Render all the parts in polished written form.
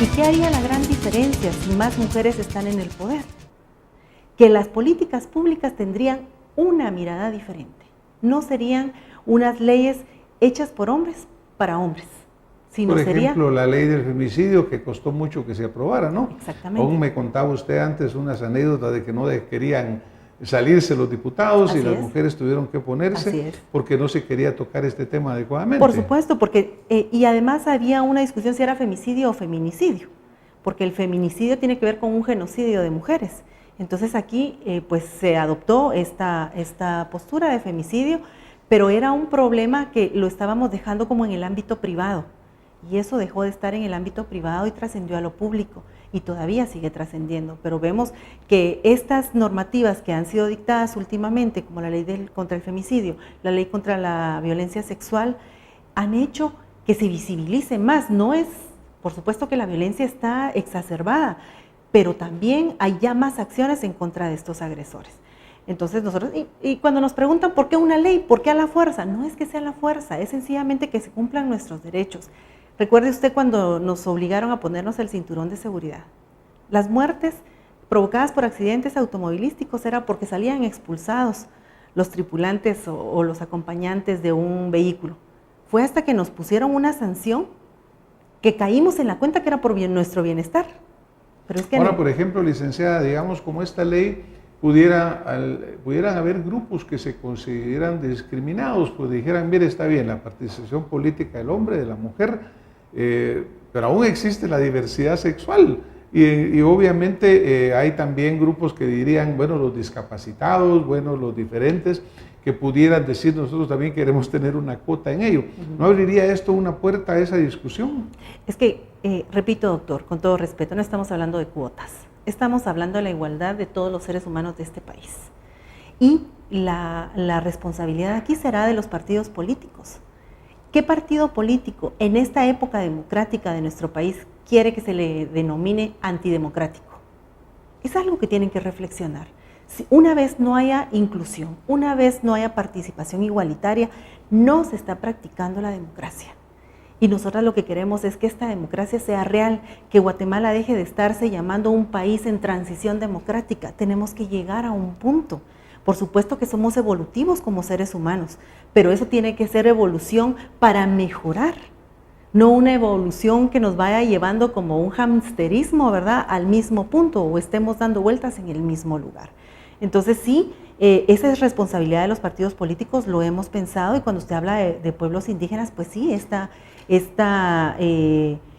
¿Y qué haría la gran diferencia si más mujeres están en el poder? Que las políticas públicas tendrían una mirada diferente. No serían unas leyes hechas por hombres para hombres, sino Por ejemplo, sería... la ley del femicidio, que costó mucho que se aprobara, ¿no? Exactamente. Aún me contaba usted antes unas anécdotas de que no querían salirse los diputados y las mujeres tuvieron que oponerse porque no se quería tocar este tema adecuadamente. Por supuesto, porque y además había una discusión si era femicidio o feminicidio, porque el feminicidio tiene que ver con un genocidio de mujeres. Entonces aquí pues se adoptó esta postura de femicidio, pero era un problema que lo estábamos dejando como en el ámbito privado, y eso dejó de estar en el ámbito privado y trascendió a lo público, y todavía sigue trascendiendo. Pero vemos que estas normativas que han sido dictadas últimamente, como la ley contra el femicidio, la ley contra la violencia sexual, han hecho que se visibilice más. No es, por supuesto que la violencia está exacerbada, pero también hay ya más acciones en contra de estos agresores. Entonces nosotros, y cuando nos preguntan por qué una ley, por qué a la fuerza, no es que sea la fuerza, es sencillamente que se cumplan nuestros derechos. Recuerde usted cuando nos obligaron a ponernos el cinturón de seguridad. Las muertes provocadas por accidentes automovilísticos era porque salían expulsados los tripulantes o los acompañantes de un vehículo. Fue hasta que nos pusieron una sanción que caímos en la cuenta que era por nuestro bienestar. Pero es que ahora, por ejemplo, licenciada, digamos, como esta ley pudieran haber grupos que se consideran discriminados, pues dijeran, mire, está bien la participación política del hombre, de la mujer, pero aún existe la diversidad sexual y obviamente hay también grupos que dirían, bueno, los discapacitados, bueno, los diferentes, que pudieran decir, nosotros también queremos tener una cuota en ello. ¿No abriría esto una puerta a esa discusión? Es que, repito, doctor, con todo respeto, no estamos hablando de cuotas, estamos hablando de la igualdad de todos los seres humanos de este país. Y la responsabilidad aquí será de los partidos políticos. ¿Qué partido político en esta época democrática de nuestro país quiere que se le denomine antidemocrático? Es algo que tienen que reflexionar. Si una vez no haya inclusión, una vez no haya participación igualitaria, no se está practicando la democracia. Y nosotros lo que queremos es que esta democracia sea real, que Guatemala deje de estarse llamando un país en transición democrática. Tenemos que llegar a un punto. Por supuesto que somos evolutivos como seres humanos, pero eso tiene que ser evolución para mejorar, no una evolución que nos vaya llevando como un hamsterismo, ¿verdad?, al mismo punto o estemos dando vueltas en el mismo lugar. Entonces sí, esa es responsabilidad de los partidos políticos, lo hemos pensado, y cuando usted habla de pueblos indígenas, pues sí, esta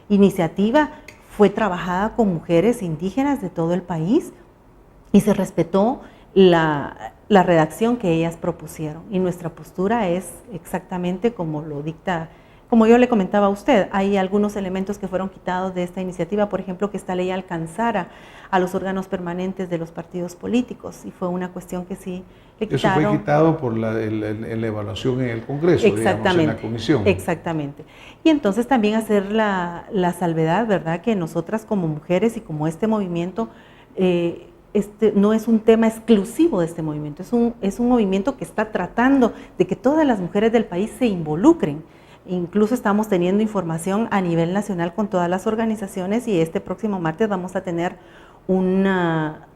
iniciativa fue trabajada con mujeres indígenas de todo el país y se respetó la redacción que ellas propusieron, y nuestra postura es exactamente como lo dicta, como yo le comentaba a usted. Hay algunos elementos que fueron quitados de esta iniciativa, por ejemplo, que esta ley alcanzara a los órganos permanentes de los partidos políticos, y fue una cuestión que sí le quitaron. Eso fue quitado por la evaluación en el Congreso, digamos, en la comisión. Exactamente. Y entonces también hacer la salvedad, ¿verdad?, que nosotras como mujeres y como este movimiento, no es un tema exclusivo de este movimiento, es un movimiento que está tratando de que todas las mujeres del país se involucren. Incluso estamos teniendo información a nivel nacional con todas las organizaciones, y este próximo martes vamos a tener una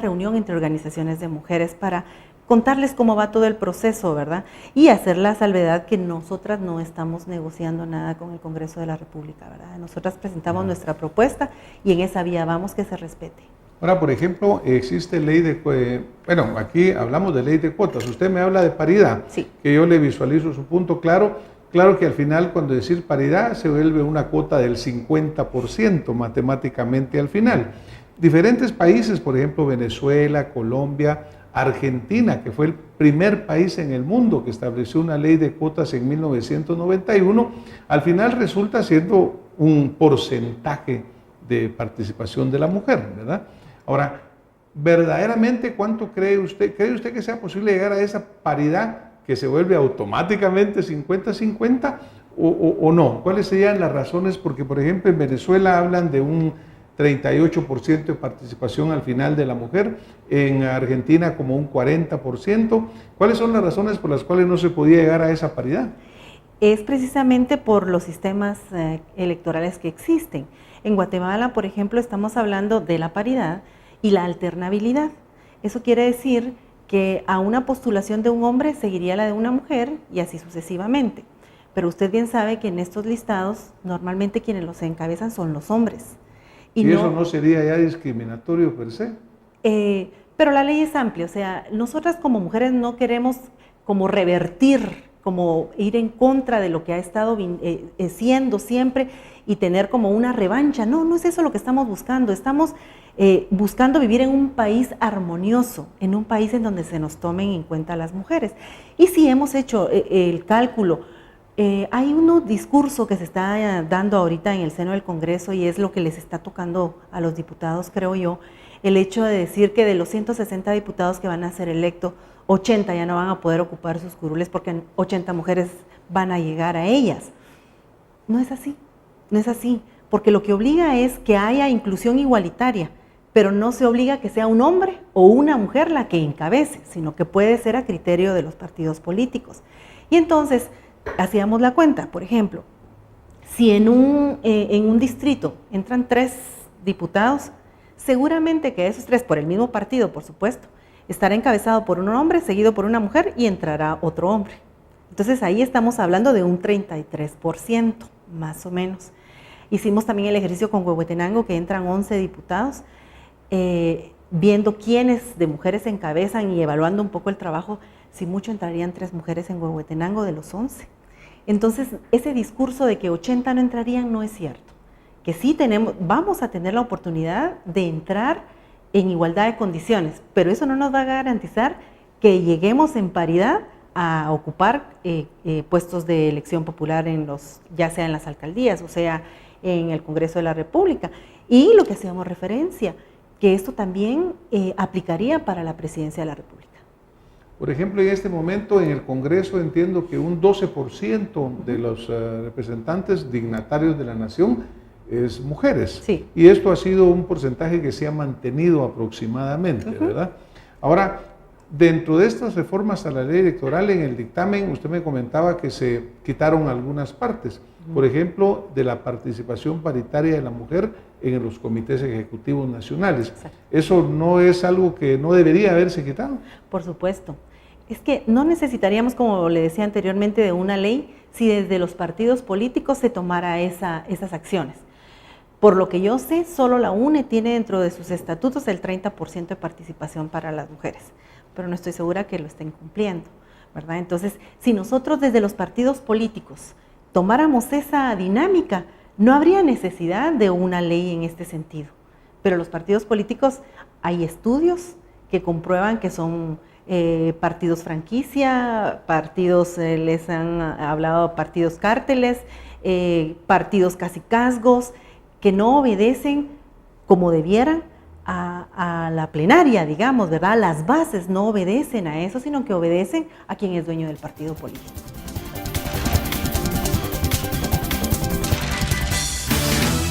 reunión entre organizaciones de mujeres para contarles cómo va todo el proceso, ¿verdad? Y hacer la salvedad que nosotras no estamos negociando nada con el Congreso de la República, ¿verdad? Nosotras presentamos nuestra propuesta y en esa vía vamos, que se respete. Ahora, por ejemplo, existe ley de... Bueno, aquí hablamos de ley de cuotas. Usted me habla de paridad, sí, que yo le visualizo su punto claro. Claro que al final, cuando decir paridad, se vuelve una cuota del 50% matemáticamente al final. Diferentes países, por ejemplo, Venezuela, Colombia, Argentina, que fue el primer país en el mundo que estableció una ley de cuotas en 1991, al final resulta siendo un porcentaje de participación de la mujer, ¿verdad? Ahora, verdaderamente, ¿cuánto cree usted? ¿Cree usted que sea posible llegar a esa paridad que se vuelve automáticamente 50-50 o no? ¿Cuáles serían las razones? Porque, por ejemplo, en Venezuela hablan de un 38% de participación al final de la mujer, en Argentina como un 40%. ¿Cuáles son las razones por las cuales no se podía llegar a esa paridad? es precisamente por los sistemas electorales que existen. En Guatemala, por ejemplo, estamos hablando de la paridad y la alternabilidad. Eso quiere decir que a una postulación de un hombre seguiría la de una mujer y así sucesivamente. Pero usted bien sabe que en estos listados normalmente quienes los encabezan son los hombres. ¿Y eso no sería ya discriminatorio per se? Pero la ley es amplia, o sea, nosotras como mujeres no queremos como revertir, como ir en contra de lo que ha estado siendo siempre y tener como una revancha. No, no es eso lo que estamos buscando. Estamos buscando vivir en un país armonioso, en un país en donde se nos tomen en cuenta las mujeres. Y si hemos hecho el cálculo, hay un discurso que se está dando ahorita en el seno del Congreso y es lo que les está tocando a los diputados, creo yo, el hecho de decir que de los 160 diputados que van a ser electos, 80 ya no van a poder ocupar sus curules porque 80 mujeres van a llegar a ellas. No es así, no es así, porque lo que obliga es que haya inclusión igualitaria, pero no se obliga que sea un hombre o una mujer la que encabece, sino que puede ser a criterio de los partidos políticos. Y entonces, hacíamos la cuenta, por ejemplo, si en un distrito entran 3 diputados, seguramente que esos 3, por el mismo partido, por supuesto, estará encabezado por un hombre, seguido por una mujer y entrará otro hombre. Entonces ahí estamos hablando de un 33%, más o menos. Hicimos también el ejercicio con Huehuetenango, que entran 11 diputados, viendo quiénes de mujeres encabezan y evaluando un poco el trabajo. Si mucho entrarían 3 mujeres en Huehuetenango de los 11. Entonces, ese discurso de que 80 no entrarían no es cierto. Que sí vamos a tener la oportunidad de entrar en igualdad de condiciones, pero eso no nos va a garantizar que lleguemos en paridad a ocupar puestos de elección popular ya sea en las alcaldías, o sea, en el Congreso de la República. Y lo que hacíamos referencia, que esto también aplicaría para la presidencia de la República. Por ejemplo, en este momento en el Congreso entiendo que un 12% de los representantes dignatarios de la nación es mujeres. Sí. Y esto ha sido un porcentaje que se ha mantenido aproximadamente, ¿verdad? Ahora, dentro de estas reformas a la ley electoral, en el dictamen, usted me comentaba que se quitaron algunas partes. Por ejemplo, de la participación paritaria de la mujer en los comités ejecutivos nacionales. Exacto. ¿Eso no es algo que no debería haberse quitado? Por supuesto. Es que no necesitaríamos, como le decía anteriormente, de una ley si desde los partidos políticos se tomara esas acciones. Por lo que yo sé, solo la UNE tiene dentro de sus estatutos el 30% de participación para las mujeres, pero no estoy segura que lo estén cumpliendo, ¿verdad? Entonces, si nosotros desde los partidos políticos tomáramos esa dinámica, no habría necesidad de una ley en este sentido. Pero los partidos políticos, hay estudios que comprueban que son partidos franquicia, partidos, les han hablado partidos cárteles, partidos cacicazgos, que no obedecen como debieran a la plenaria, digamos, ¿verdad? Las bases no obedecen a eso, sino que obedecen a quien es dueño del partido político.